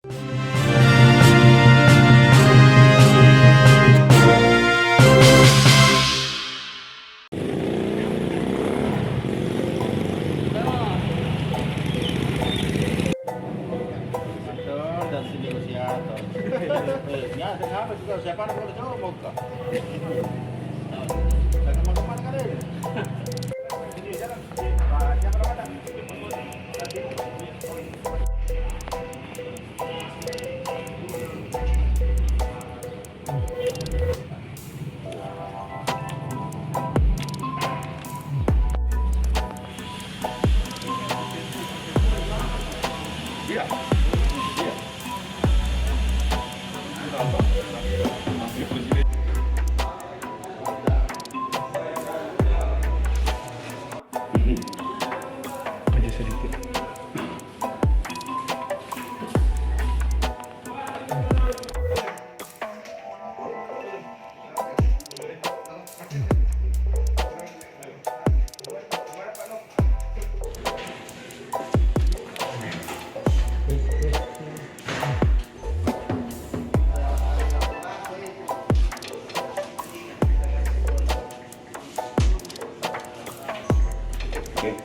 Dan negosiator. Ya, kenapa juga siapa yang boleh coba kok? Jangan kemana-mana kan deh. Ini jalan. Siapa yang ada? Iya. Iya. Aja sedikit. Oke.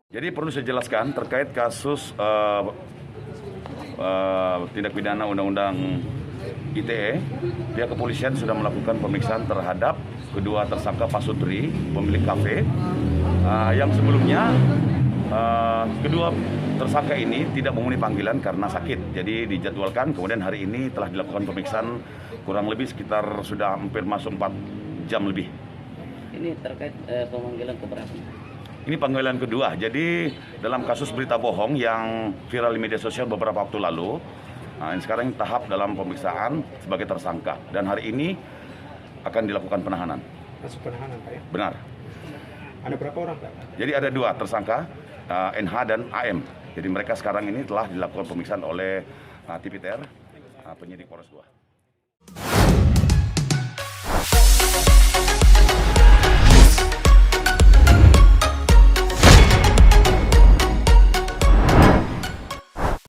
Jadi perlu saya jelaskan terkait kasus tindak pidana Undang-Undang ITE, pihak kepolisian sudah melakukan pemeriksaan terhadap kedua tersangka Pak Sutri, pemilik kafe, yang sebelumnya kedua tersangka ini tidak memenuhi panggilan karena sakit. Jadi dijadwalkan, kemudian hari ini telah dilakukan pemeriksaan kurang lebih sekitar sudah hampir masuk 4 jam lebih. Ini terkait pemanggilan keberapa? Ini panggilan kedua. Jadi dalam kasus berita bohong yang viral di media sosial beberapa waktu lalu, sekarang tahap dalam pemeriksaan sebagai tersangka. Dan hari ini akan dilakukan penahanan. Masuk penahanan, Pak ya? Benar. Ada berapa orang, Pak? Jadi ada dua tersangka, NH dan AM. Jadi mereka sekarang ini telah dilakukan pemeriksaan oleh TPTR, penyidik Polres 2.